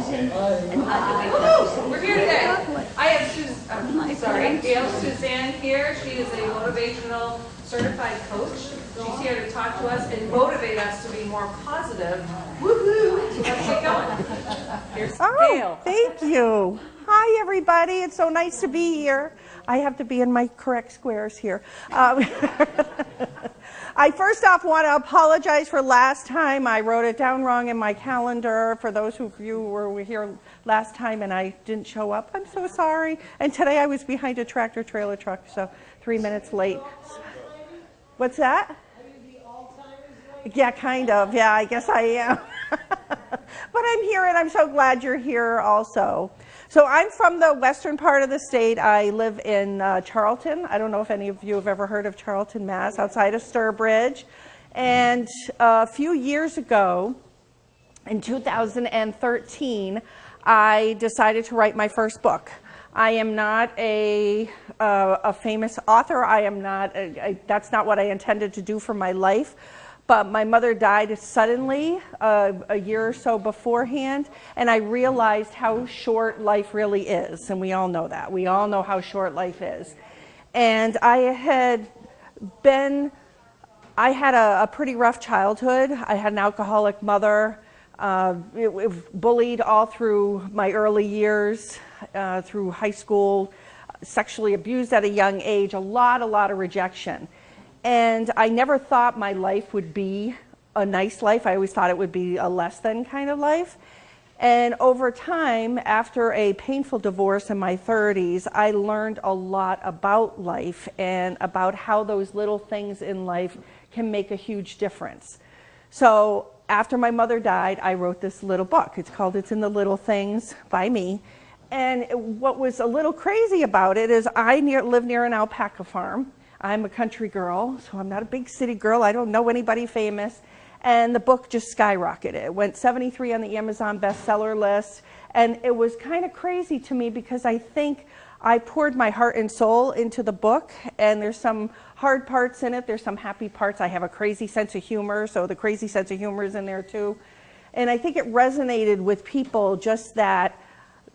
We're here today. I have Suzanne here. She is a motivational certified coach. She's here to talk to us and motivate us to be more positive. Woohoo! So let's get going. Here's Gail. Thank you. Hi, everybody. It's so nice to be here. I have to be in my correct squares here. I first off want to apologize for last time. I wrote it down wrong in my calendar. For those of you who were here last time and I didn't show up, I'm so sorry. And today I was behind a tractor trailer truck, so 3 minutes late. What's that? Yeah, kind of. Yeah, I guess I am. But I'm here and I'm so glad you're here also. So I'm from the western part of the state. I live in Charlton. I don't know if any of you have ever heard of Charlton, Mass, outside of Sturbridge. And a few years ago, in 2013, I decided to write my first book. I am not a famous author. I am not. That's not what I intended to do for my life. But my mother died suddenly a year or so beforehand, and I realized how short life really is. And we all know that. We all know how short life is. And I had a pretty rough childhood. I had an alcoholic mother, bullied all through my early years, through high school, sexually abused at a young age, a lot of rejection. And I never thought my life would be a nice life. I always thought it would be a less than kind of life. And over time, after a painful divorce in my 30s, I learned a lot about life and about how those little things in life can make a huge difference. So after my mother died, I wrote this little book. It's called It's in the Little Things by me. And what was a little crazy about it is I live near an alpaca farm. I'm a country girl, so I'm not a big city girl. I don't know anybody famous. And the book just skyrocketed. It went 73 on the Amazon bestseller list. And it was kind of crazy to me because I think I poured my heart and soul into the book. And there's some hard parts in it. There's some happy parts. I have a crazy sense of humor, so the crazy sense of humor is in there too. And I think it resonated with people, just that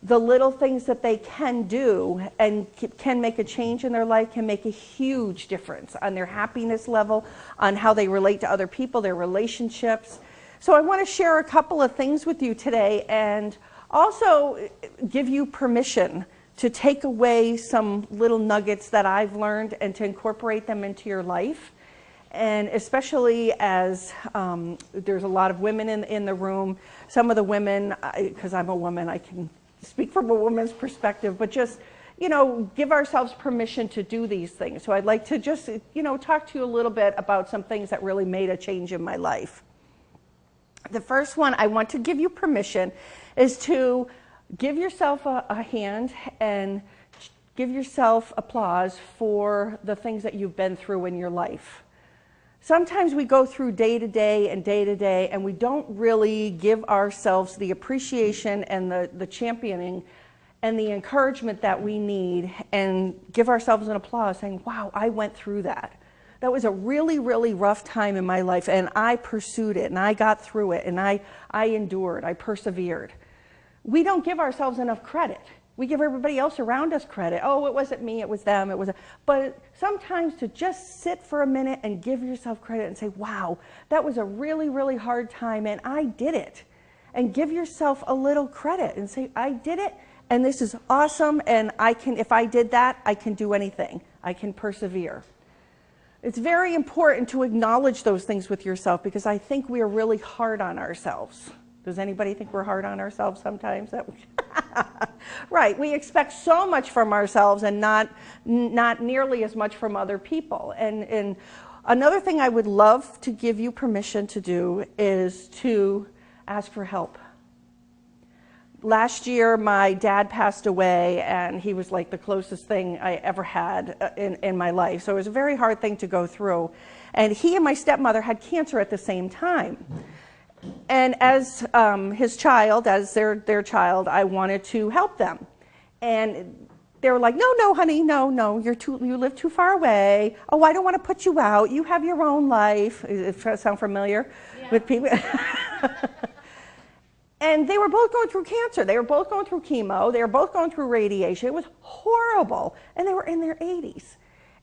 the little things that they can do and can make a change in their life can make a huge difference on their happiness level, on how they relate to other people, their relationships. So I want to share a couple of things with you today and also give you permission to take away some little nuggets that I've learned and to incorporate them into your life. And especially as there's a lot of women in the room. Some of the women, because I'm a woman, I can speak from a woman's perspective, but just, give ourselves permission to do these things. So I'd like to just, talk to you a little bit about some things that really made a change in my life. The first one I want to give you permission is to give yourself a hand and give yourself applause for the things that you've been through in your life. Sometimes we go through day to day, and we don't really give ourselves the appreciation and the championing and the encouragement that we need, and give ourselves an applause saying, wow, I went through that. That was a really, really rough time in my life, and I pursued it, and I got through it, and I endured, I persevered. We don't give ourselves enough credit. We give everybody else around us credit. Oh, it wasn't me, it was them, it was... But sometimes to just sit for a minute and give yourself credit and say, wow, that was a really, really hard time and I did it. And give yourself a little credit and say, I did it and this is awesome, and if I did that, I can do anything. I can persevere. It's very important to acknowledge those things with yourself, because I think we are really hard on ourselves. Does anybody think we're hard on ourselves sometimes? Right, we expect so much from ourselves and not nearly as much from other people. And another thing I would love to give you permission to do is to ask for help. Last year, my dad passed away, and he was like the closest thing I ever had in my life. So it was a very hard thing to go through. And he and my stepmother had cancer at the same time. And as his child, as their child, I wanted to help them. And they were like, no, honey, no, you live too far away. Oh, I don't want to put you out. You have your own life. Does that sound familiar with people? And they were both going through cancer. They were both going through chemo. They were both going through radiation. It was horrible. And they were in their 80s.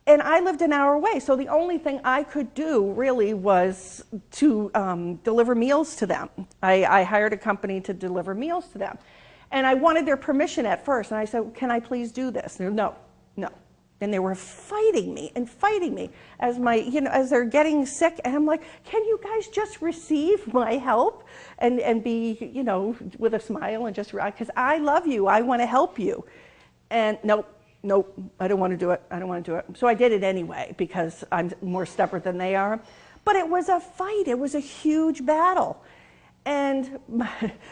And I lived an hour away. So the only thing I could do really was to deliver meals to them. I hired a company to deliver meals to them. And I wanted their permission at first. And I said, can I please do this? And no, no. And they were fighting me as as they're getting sick. And I'm like, can you guys just receive my help and be, with a smile and just, because I love you, I want to help you. And nope, I don't want to do it. I don't want to do it. So I did it anyway because I'm more stubborn than they are. But it was a fight. It was a huge battle. And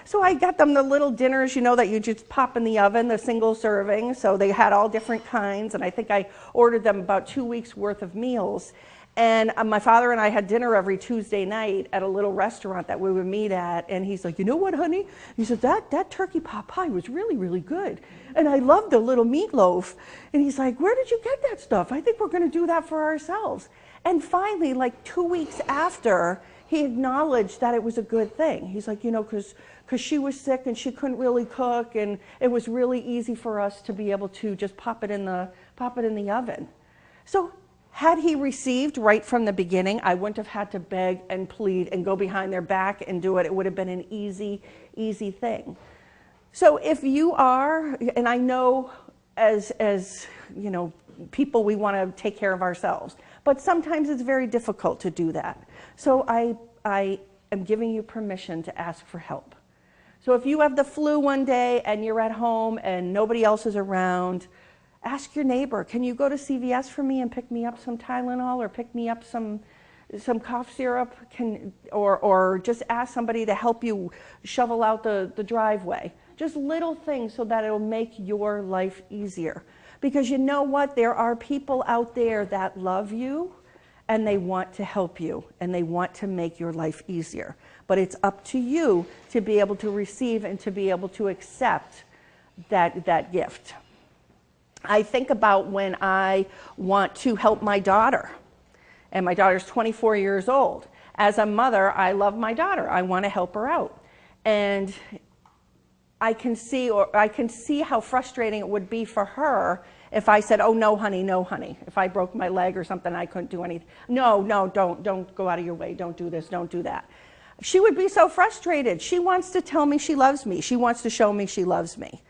so I got them the little dinners, that you just pop in the oven, the single serving. So they had all different kinds. And I think I ordered them about 2 weeks worth of meals. And my father and I had dinner every Tuesday night at a little restaurant that we would meet at. And he's like, you know what, honey? He said, that turkey pot pie was really, really good. And I loved the little meatloaf. And he's like, where did you get that stuff? I think we're going to do that for ourselves. And finally, like 2 weeks after, he acknowledged that it was a good thing. He's like, because she was sick and she couldn't really cook, and it was really easy for us to be able to just pop it in the oven. So had he received right from the beginning, I wouldn't have had to beg and plead and go behind their back and do it. It would have been an easy thing. So if you are, and I know as people, we want to take care of ourselves, but sometimes it's very difficult to do that. So I am giving you permission to ask for help. So if you have the flu one day and you're at home and nobody else is around, ask your neighbor, can you go to CVS for me and pick me up some Tylenol or pick me up some cough syrup? Or just ask somebody to help you shovel out the driveway. Just little things so that it'll make your life easier. Because you know what? There are people out there that love you and they want to help you and they want to make your life easier. But it's up to you to be able to receive and to be able to accept that gift. I think about when I want to help my daughter, and my daughter's 24 years old. As a mother, I love my daughter. I want to help her out. And I can see how frustrating it would be for her if I said, oh, no, honey. If I broke my leg or something, I couldn't do anything. No, don't go out of your way. Don't do this, don't do that. She would be so frustrated. She wants to tell me she loves me. She wants to show me she loves me.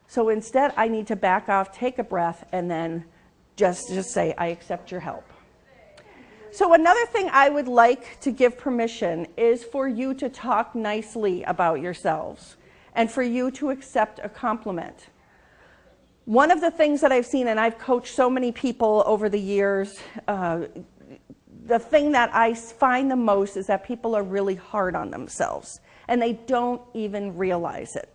So instead, I need to back off, take a breath, and then just say, I accept your help. So another thing I would like to give permission is for you to talk nicely about yourselves and for you to accept a compliment. One of the things that I've seen, and I've coached so many people over the years, the thing that I find the most is that people are really hard on themselves and they don't even realize it.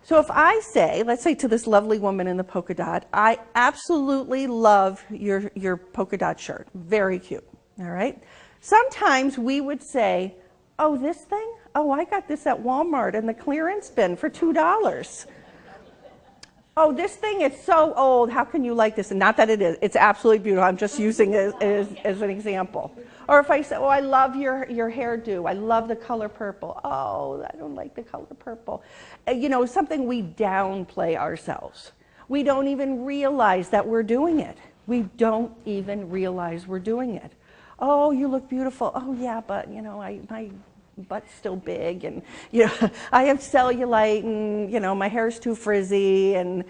So if I say, let's say to this lovely woman in the polka dot, I absolutely love your polka dot shirt. Very cute, all right? Sometimes we would say, oh, this thing? Oh, I got this at Walmart in the clearance bin for $2. Oh, this thing is so old. How can you like this? And not that it is. It's absolutely beautiful. I'm just using it as an example. Or if I say, oh, I love your hairdo. I love the color purple. Oh, I don't like the color purple. Something we downplay ourselves. We don't even realize that we're doing it. We don't even realize we're doing it. Oh, you look beautiful. Oh, yeah, but, my butt's still big, and I have cellulite, and my hair's too frizzy, and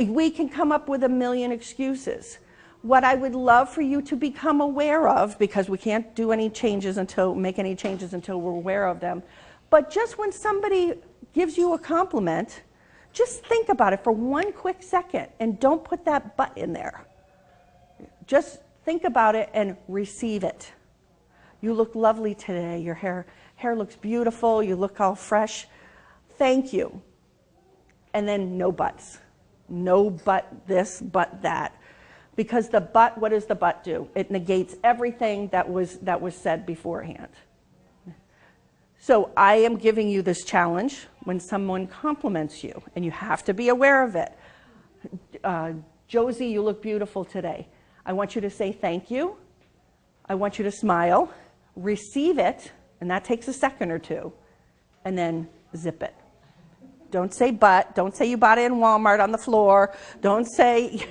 we can come up with a million excuses. What I would love for you to become aware of, because we can't make any changes until we're aware of them, but just when somebody gives you a compliment, just think about it for one quick second and don't put that but in there. Just think about it and receive it. You look lovely today. Your hair looks beautiful. You look all fresh. Thank you. And then no buts. No but this, but that. Because the but, what does the but do? It negates everything that was said beforehand. So I am giving you this challenge when someone compliments you, and you have to be aware of it. Josie, you look beautiful today. I want you to say thank you. I want you to smile, receive it, and that takes a second or two, and then Zip it. Don't say but. Don't say you bought it in Walmart on the floor. Don't say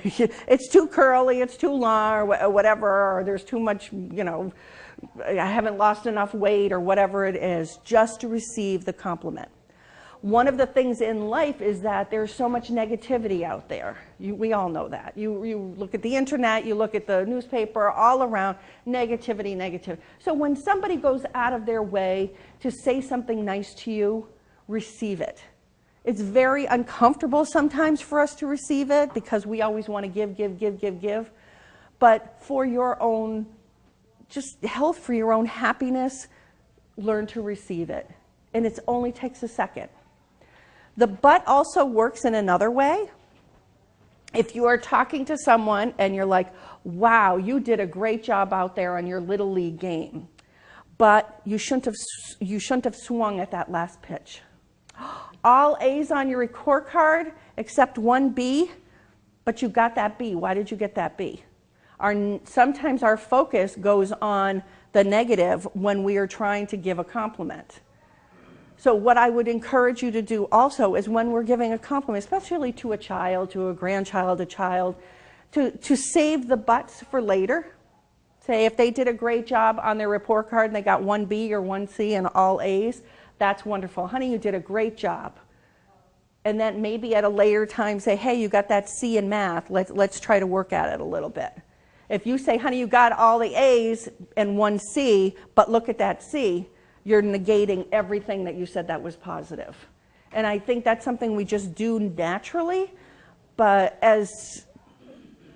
it's too curly, it's too long, or whatever, or there's too much, I haven't lost enough weight, or whatever it is, just to receive the compliment. One of the things in life is that there's so much negativity out there. We all know that. You look at the internet, you look at the newspaper, all around, negativity, negativity. So when somebody goes out of their way to say something nice to you, receive it. It's very uncomfortable sometimes for us to receive it because we always want to give. But for your own just health, for your own happiness, learn to receive it. And it only takes a second. The but also works in another way. If you are talking to someone and you're like, wow, you did a great job out there on your Little League game, but you shouldn't have swung at that last pitch. All A's on your report card except one B, but you got that B. Why did you get that B? Sometimes our focus goes on the negative when we are trying to give a compliment. So what I would encourage you to do also is when we're giving a compliment, especially to a child, to a grandchild, a child, to save the buts for later. Say if they did a great job on their report card and they got one B or one C and all A's, that's wonderful. Honey, you did a great job. And then maybe at a later time say, hey, you got that C in math. Let's try to work at it a little bit. If you say, honey, you got all the A's and one C, but look at that C, you're negating everything that you said that was positive. And I think that's something we just do naturally. But as,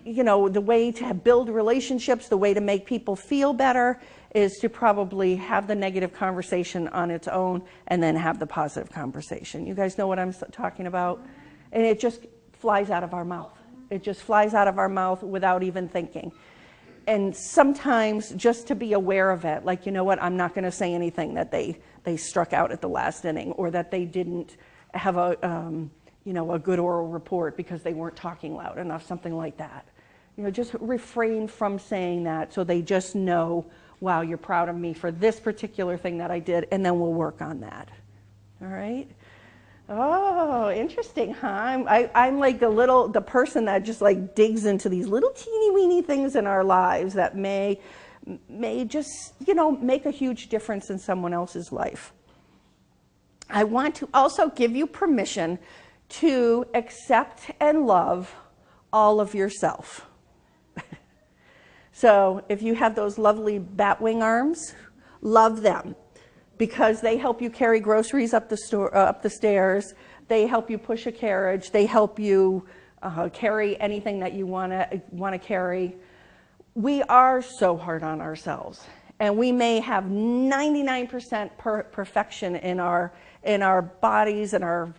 the way to build relationships, the way to make people feel better is to probably have the negative conversation on its own and then have the positive conversation. You guys know what I'm talking about? And it just flies out of our mouth. It just flies out of our mouth without even thinking. And sometimes just to be aware of it, like, you know what, I'm not going to say anything that they struck out at the last inning or that they didn't have a good oral report because they weren't talking loud enough, something like that. Just refrain from saying that so they just know, wow, you're proud of me for this particular thing that I did, and then we'll work on that. All right? Oh, interesting, huh? I'm like the person that just like digs into these little teeny weeny things in our lives that may just, make a huge difference in someone else's life. I want to also give you permission to accept and love all of yourself. So if you have those lovely bat wing arms, love them because they help you carry groceries up the stairs. They help you push a carriage. They help you carry anything that you want to carry. We are so hard on ourselves, and we may have 99% perfection in our bodies and our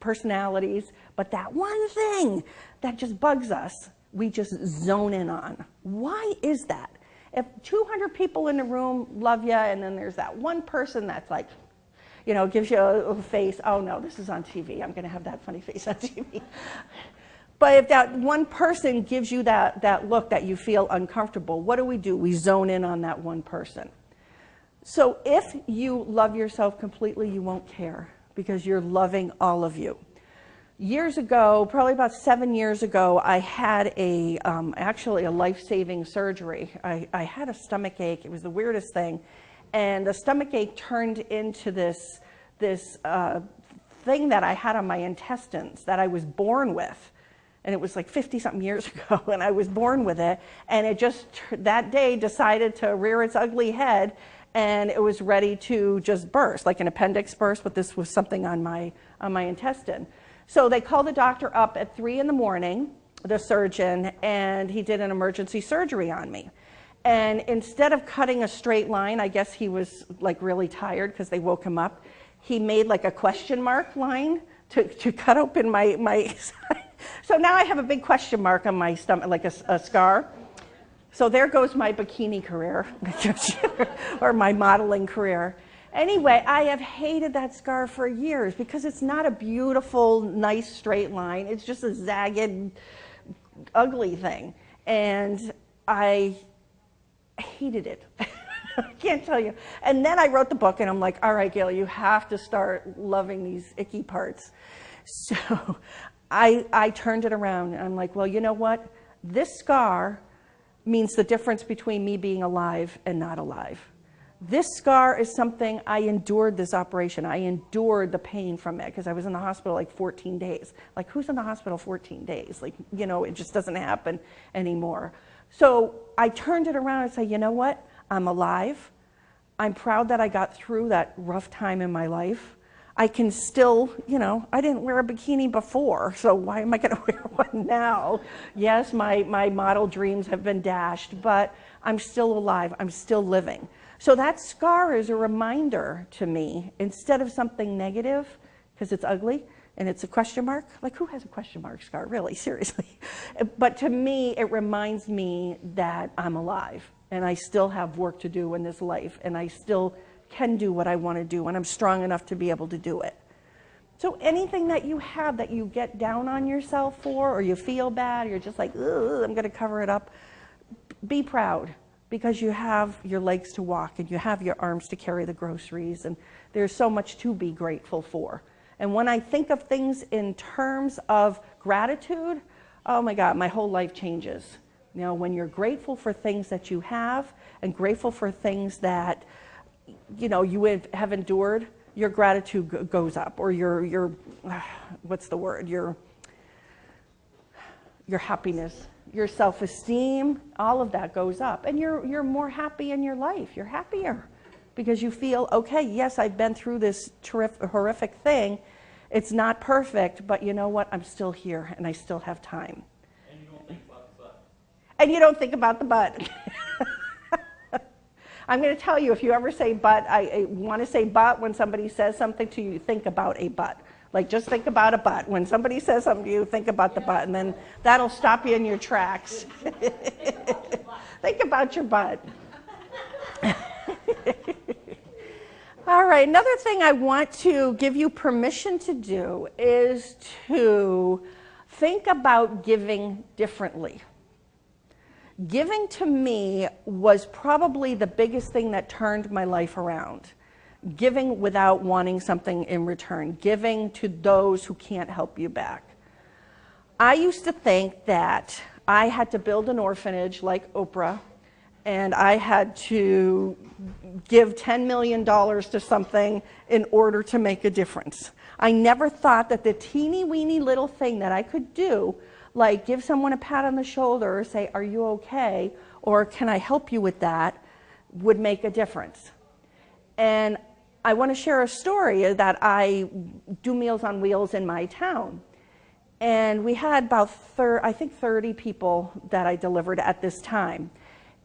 personalities, but that one thing that just bugs us, we just zone in on. Why is that? If 200 people in the room love you, and then there's that one person that's like, gives you a face, oh no, this is on TV, I'm going to have that funny face on TV. But if that one person gives you that look that you feel uncomfortable, what do? We zone in on that one person. So if you love yourself completely, you won't care because you're loving all of you. Years ago, probably about 7 years ago, I had actually a life-saving surgery. I had a stomach ache. It was the weirdest thing. And the stomach ache turned into this thing that I had on my intestines that I was born with. And it was like 50-something years ago, and I was born with it. And it just, that day, decided to rear its ugly head, and it was ready to just burst, like an appendix burst, but this was something on my intestine. So they called the doctor up at 3 in the morning, the surgeon, and he did an emergency surgery on me. And instead of cutting a straight line, I guess he was like really tired because they woke him up, he made like a question mark line to cut open my so now I have a big question mark on my stomach, like a scar. So there goes my bikini career, or my modeling career. Anyway, I have hated that scar for years because it's not a beautiful, nice straight line. It's just a zagged, ugly thing. And I hated it. I can't tell you. And then I wrote the book, and I'm like, all right, Gail, you have to start loving these icky parts. So I turned it around, and I'm like, well, you know what? This scar means the difference between me being alive and not alive. This scar is something I endured this operation. I endured the pain from it because I was in the hospital like 14 days. Like, who's in the hospital 14 days? Like, you know, it just doesn't happen anymore. So I turned it around and said, you know what? I'm alive. I'm proud that I got through that rough time in my life. I can still, you know, I didn't wear a bikini before, so why am I going to wear one now? Yes, my model dreams have been dashed, but I'm still alive. I'm still living. So that scar is a reminder to me, instead of something negative, because it's ugly and it's a question mark. Like, who has a question mark scar, really, seriously? But to me, it reminds me that I'm alive and I still have work to do in this life, and I still can do what I want to do, and I'm strong enough to be able to do it. So anything that you have that you get down on yourself for, or you feel bad, you're just like, ugh, I'm going to cover it up, be proud, because you have your legs to walk and you have your arms to carry the groceries, and there's so much to be grateful for. And when I think of things in terms of gratitude, oh my God, my whole life changes. You know, when you're grateful for things that you have and grateful for things that, you know, you have endured, your gratitude goes up, or your what's the word, your happiness, your self-esteem, all of that goes up, and you're more happy in your life. You're happier because you feel, okay, yes, I've been through this horrific thing. It's not perfect, but you know what? I'm still here, and I still have time. And you don't think about the butt. And you don't think about the butt. I'm going to tell you, if you ever say butt, I want to say butt when somebody says something to you, think about a butt. Like, just think about a butt. When somebody says something to you, think about the butt, and then that'll stop you in your tracks. Think about your butt. All right, another thing I want to give you permission to do is to think about giving differently. Giving to me was probably the biggest thing that turned my life around. Giving without wanting something in return. Giving to those who can't help you back. I used to think that I had to build an orphanage like Oprah, and I had to give $10 million to something in order to make a difference. I never thought that the teeny weeny little thing that I could do, like give someone a pat on the shoulder or say, are you okay? Or can I help you with that? Would make a difference. And I want to share a story that I do Meals on Wheels in my town. And we had about 30 people that I delivered at this time.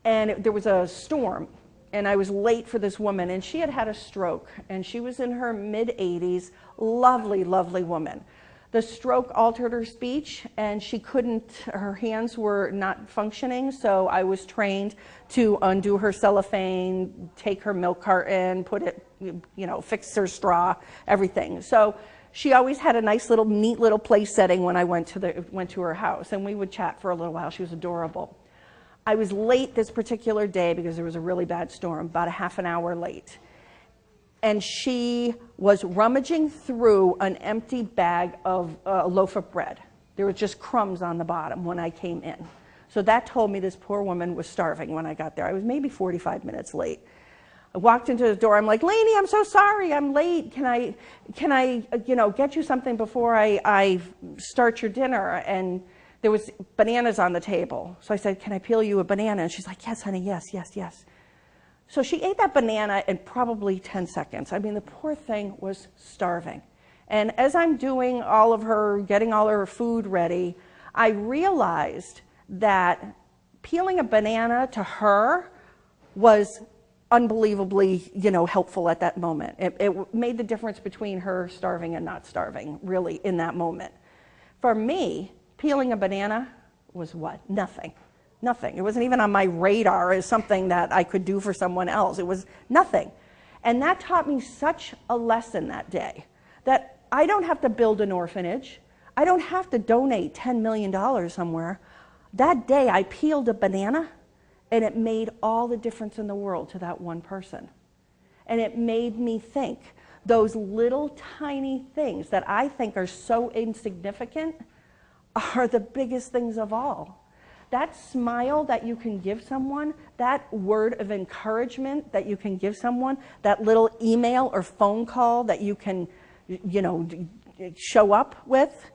And there was a storm, and I was late for this woman, and she had had a stroke, and she was in her mid-80s, lovely, lovely woman. The stroke altered her speech, and she couldn't, her hands were not functioning, so I was trained to undo her cellophane, take her milk carton, put it, you know, fix her straw, everything. So she always had a nice little, neat little place setting when I went to her house, and we would chat for a little while. She was adorable. I was late this particular day because there was a really bad storm, about a half an hour late. And she was rummaging through an empty bag of a loaf of bread. There were just crumbs on the bottom when I came in. So that told me this poor woman was starving when I got there. I was maybe 45 minutes late. I walked into the door. I'm like, Lainey, I'm so sorry. I'm late. Can I you know, get you something before I start your dinner? And there was bananas on the table. So I said, can I peel you a banana? And she's like, yes, honey, yes, yes, yes. So she ate that banana in probably 10 seconds. I mean, the poor thing was starving. And as I'm doing all of her, getting all of her food ready, I realized that peeling a banana to her was unbelievably, you know, helpful at that moment. It made the difference between her starving and not starving, really, in that moment. For me, peeling a banana was what? Nothing. Nothing. It wasn't even on my radar as something that I could do for someone else. It was nothing. And that taught me such a lesson that day, that I don't have to build an orphanage. I don't have to donate $10 million somewhere. That day I peeled a banana And it made all the difference in the world to that one person. And it made me think, those little tiny things that I think are so insignificant are the biggest things of all. That smile that you can give someone, that word of encouragement that you can give someone, that little email or phone call that you can, show up with,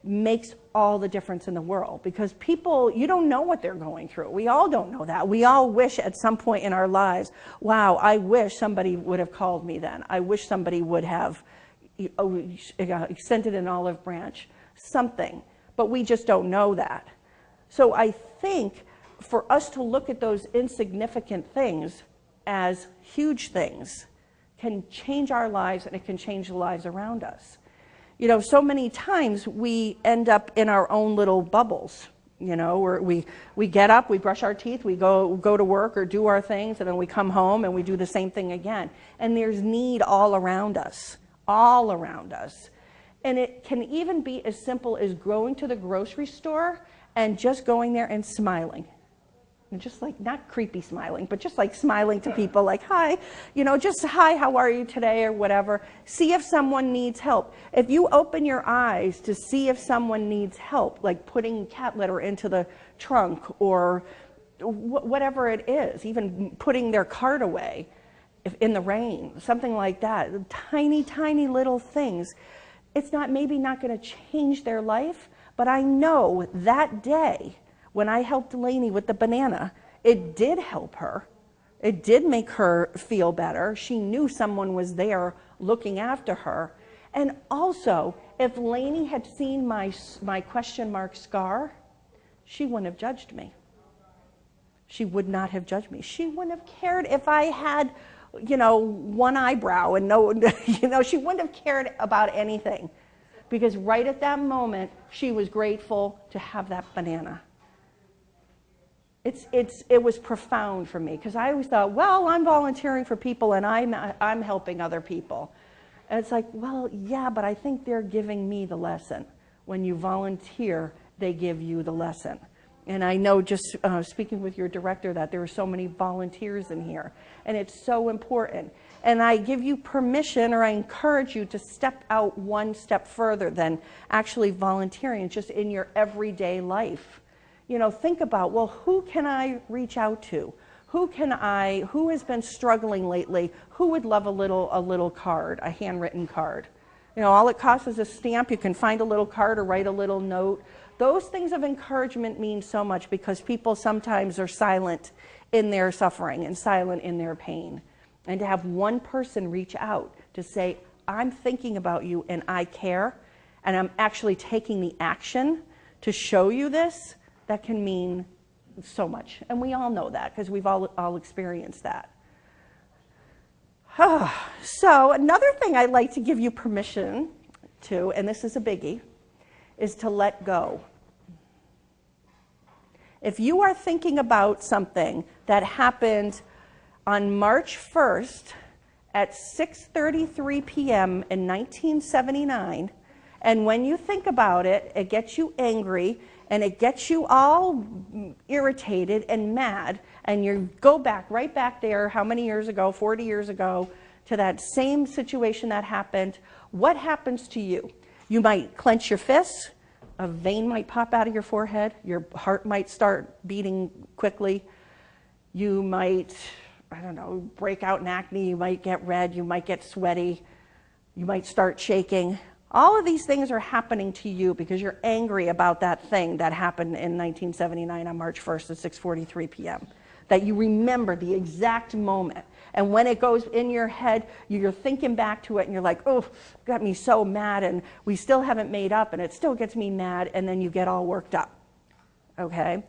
makes all the difference in the world. Because people, you don't know what they're going through. We all don't know that. We all wish at some point in our lives, wow, I wish somebody would have called me then. I wish somebody would have extended an olive branch, something. But we just don't know that. So I think for us to look at those insignificant things as huge things can change our lives, and it can change the lives around us. So many times we end up in our own little bubbles, where we get up, we brush our teeth, we go to work or do our things, and then we come home and we do the same thing again. And there's need all around us, all around us. And it can even be as simple as going to the grocery store and just going there and smiling. And just like, not creepy smiling, but just like smiling to people like, hi, just hi, how are you today, or whatever. See if someone needs help. If you open your eyes to see if someone needs help, like putting cat litter into the trunk or whatever it is, even putting their cart away in the rain, something like that, tiny, tiny little things. It's maybe not going to change their life, but I know that day when I helped Lainey with the banana, it did help her. It did make her feel better. She knew someone was there looking after her. And also, if Lainey had seen my question mark scar, she wouldn't have judged me. She would not have judged me. She wouldn't have cared if I had, one eyebrow and no, she wouldn't have cared about anything. Because right at that moment, she was grateful to have that banana. It was profound for me, because I always thought, well, I'm volunteering for people and I'm helping other people. And it's like, well, yeah, but I think they're giving me the lesson. When you volunteer, they give you the lesson. And I know, just speaking with your director, that there are so many volunteers in here, and it's so important. And I give you permission, or I encourage you to step out one step further than actually volunteering, just in your everyday life. Think about, well, who can I reach out to? Who has been struggling lately? Who would love a little card, a handwritten card? All it costs is a stamp. You can find a little card or write a little note. Those things of encouragement mean so much, because people sometimes are silent in their suffering and silent in their pain. And to have one person reach out to say, I'm thinking about you and I care, and I'm actually taking the action to show you this, that can mean so much. And we all know that, because we've all experienced that. So another thing I'd like to give you permission to, and this is a biggie, is to let go. If you are thinking about something that happened on March 1st at 6:33 p.m. in 1979, and when you think about it, it gets you angry, and it gets you all irritated and mad, and you go right back there, how many years ago, 40 years ago, to that same situation that happened. What happens to you? You might clench your fists, a vein might pop out of your forehead, your heart might start beating quickly, you might, break out in acne, you might get red, you might get sweaty, you might start shaking. All of these things are happening to you because you're angry about that thing that happened in 1979 on March 1st at 6:43 p.m. That you remember the exact moment. And when it goes in your head, you're thinking back to it and you're like, oh, got me so mad, and we still haven't made up and it still gets me mad, and then you get all worked up. Okay?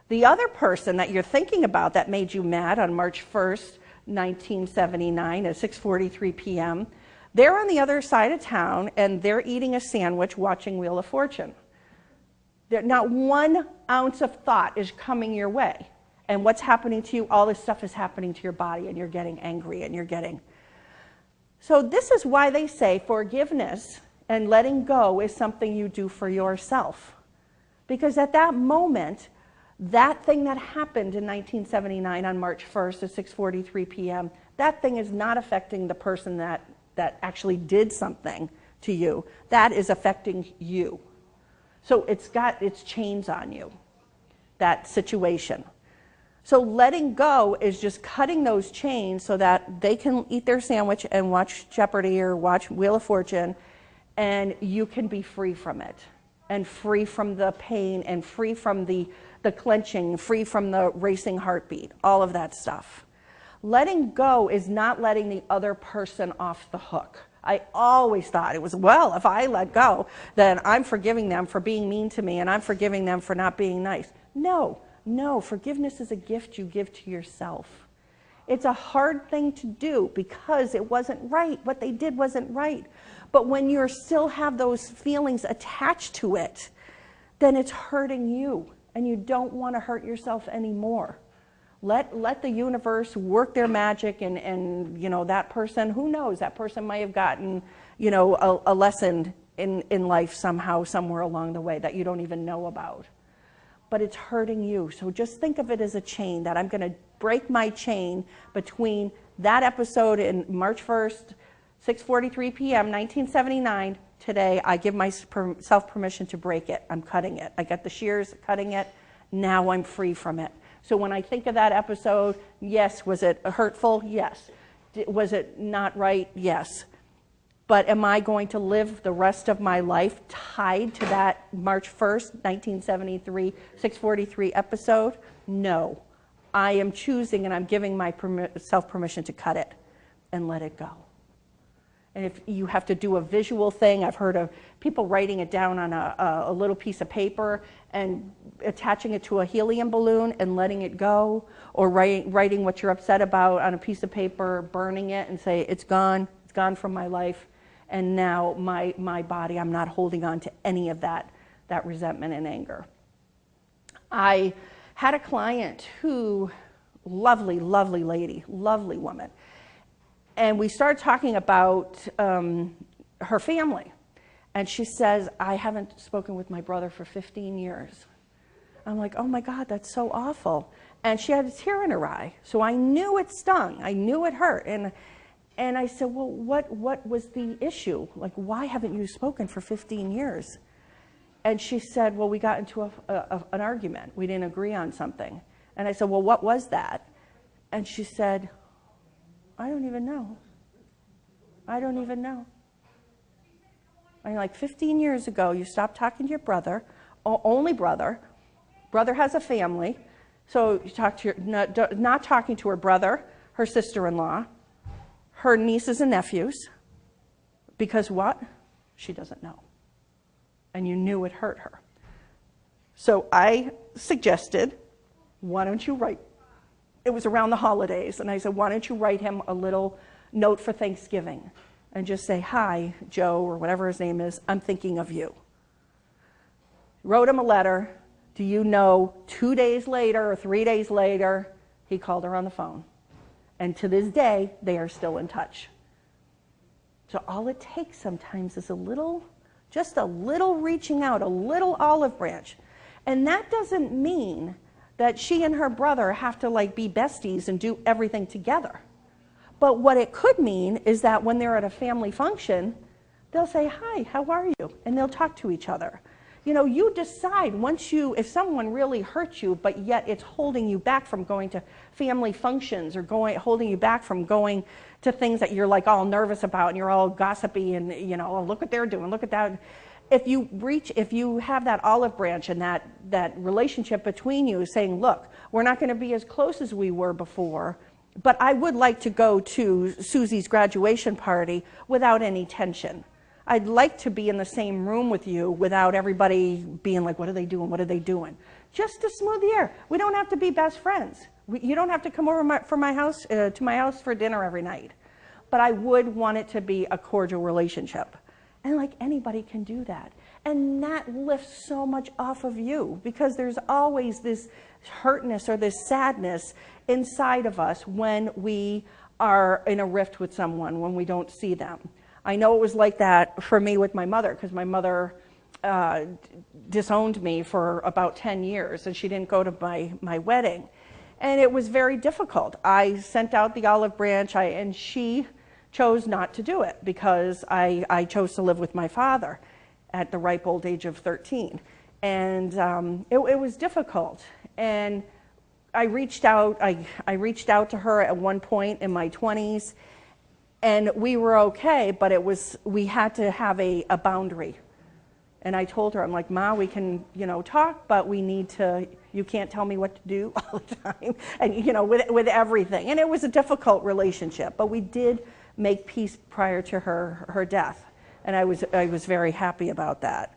The other person that you're thinking about that made you mad on March 1st, 1979 at 6:43 p.m., they're on the other side of town, and they're eating a sandwich watching Wheel of Fortune. Not 1 ounce of thought is coming your way. And what's happening to you? All this stuff is happening to your body, and you're getting angry, and you're getting... So this is why they say forgiveness and letting go is something you do for yourself. Because at that moment, That thing that happened in 1979 on March 1st at 6:43 p.m., that thing is not affecting the person that actually did something to you. That is affecting you. So it's got its chains on you, that situation. So letting go is just cutting those chains so that they can eat their sandwich and watch Jeopardy or watch Wheel of Fortune, and you can be free from it, and free from the pain, and free from the clenching, free from the racing heartbeat, all of that stuff. Letting go is not letting the other person off the hook. I always thought it was, well, if I let go, then I'm forgiving them for being mean to me, and I'm forgiving them for not being nice. No, forgiveness is a gift you give to yourself. It's a hard thing to do because it wasn't right. What they did wasn't right. But when you still have those feelings attached to it, then it's hurting you, and you don't want to hurt yourself anymore. Let the universe work their magic, and you know, that person, who knows, that person might have gotten, you know, a lesson in life somehow, somewhere along the way that you don't even know about. But it's hurting you. So just think of it as a chain, that I'm going to break my chain between that episode in March 1st, 6:43 p.m., 1979, today. I give myself permission to break it. I'm cutting it. I got the shears, cutting it. Now I'm free from it. So when I think of that episode, yes, was it hurtful? Yes. Was it not right? Yes. But am I going to live the rest of my life tied to that March 1st, 1973, 6:43 episode? No. I am choosing, and I'm giving myself permission to cut it and let it go. And if you have to do a visual thing, I've heard of people writing it down on a little piece of paper and attaching it to a helium balloon and letting it go, or writing what you're upset about on a piece of paper, burning it and say, it's gone from my life, and now my body, I'm not holding on to any of that resentment and anger. I had a client who, lovely lady, lovely woman, and we started talking about her family. And she says, I haven't spoken with my brother for 15 years. I'm like, oh my God, that's so awful. And she had a tear in her eye. So I knew it stung. I knew it hurt. And I said, well, what was the issue? Like, why haven't you spoken for 15 years? And she said, well, we got into an argument. We didn't agree on something. And I said, well, what was that? And she said, I don't even know. I don't even know. I mean, like 15 years ago, you stopped talking to your brother, only brother. Brother has a family. So you talk to not talking to her brother, her sister-in-law, her nieces and nephews. Because what? She doesn't know. And you knew it hurt her. So I suggested, why don't you write? It was around the holidays, and I said, why don't you write him a little note for Thanksgiving and just say, hi, Joe, or whatever his name is, I'm thinking of you. Wrote him a letter. Do you know, 2 days later or 3 days later, he called her on the phone. And to this day, they are still in touch. So all it takes sometimes is just a little reaching out, a little olive branch. And that doesn't mean that she and her brother have to like be besties and do everything together. But what it could mean is that when they're at a family function, they'll say, hi, how are you? And they'll talk to each other. You know, you decide if someone really hurts you, but yet it's holding you back from going to family functions, or holding you back from going to things that you're like all nervous about and you're all gossipy and, you know, oh, look what they're doing, look at that. If you have that olive branch and that relationship between you saying, look, we're not going to be as close as we were before, but I would like to go to Susie's graduation party without any tension. I'd like to be in the same room with you without everybody being like, what are they doing? What are they doing? Just to smooth the air. We don't have to be best friends. You don't have to come over to my house for dinner every night. But I would want it to be a cordial relationship. And like anybody can do that. And that lifts so much off of you, because there's always this hurtness or this sadness inside of us when we are in a rift with someone, when we don't see them. I know it was like that for me with my mother, because my mother disowned me for about 10 years, and she didn't go to my wedding. And it was very difficult. I sent out the olive branch, and she chose not to do it because I chose to live with my father at the ripe old age of 13. And it was difficult. And I reached out to her at one point in my 20s, and we were okay, but we had to have a boundary. And I told her, I'm like, Ma, we can, talk, but we need to, you can't tell me what to do all the time, and, with everything. And it was a difficult relationship, but we did make peace prior to her death. And I was very happy about that.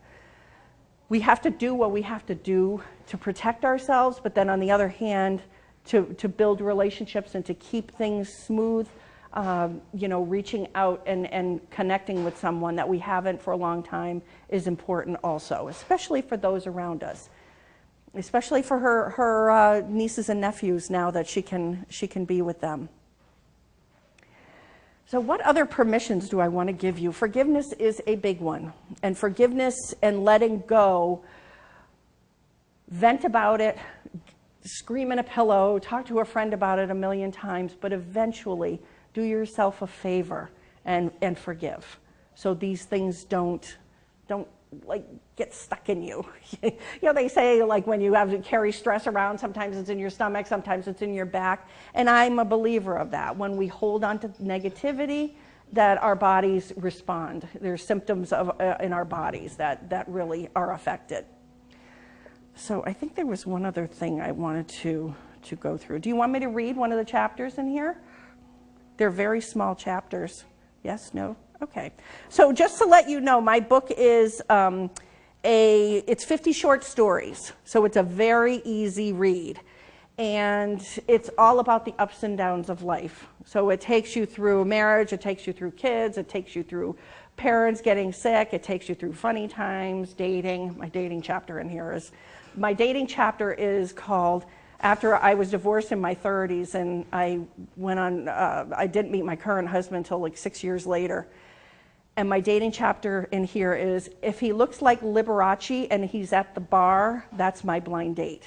We have to do what we have to do to protect ourselves, but then on the other hand, to build relationships and to keep things smooth, reaching out and connecting with someone that we haven't for a long time is important also, especially for those around us, especially for her nieces and nephews now that she can be with them. So what other permissions do I want to give you? Forgiveness is a big one, and forgiveness and letting go, vent about it, scream in a pillow, talk to a friend about it a million times, but eventually do yourself a favor and forgive. So these things don't like get stuck in you. They say like when you have to carry stress around, sometimes it's in your stomach, sometimes it's in your back. And I'm a believer of that. When we hold on to negativity, that our bodies respond. There's symptoms in our bodies that really are affected. So I think there was one other thing I wanted to go through. Do you want me to read one of the chapters in here? They're very small chapters. Yes? No? Okay. So just to let you know, my book is it's 50 short stories. So it's a very easy read. And it's all about the ups and downs of life. So it takes you through marriage, it takes you through kids, it takes you through parents getting sick, it takes you through funny times, dating. My dating chapter is called After I Was Divorced in My 30s, and I didn't meet my current husband until like 6 years later. And my dating chapter in here is, if he looks like Liberace and he's at the bar, that's my blind date.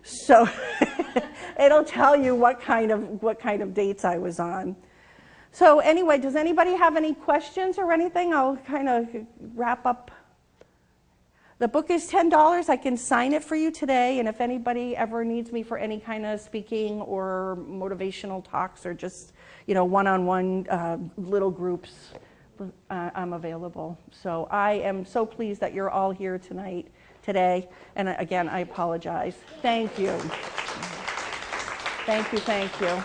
So it'll tell you what kind of dates I was on. So anyway, does anybody have any questions or anything? I'll kind of wrap up. The book is $10. I can sign it for you today, and if anybody ever needs me for any kind of speaking or motivational talks or just, one-on-one little groups, I'm available. So I am so pleased that you're all here today, and again, I apologize. Thank you. Thank you.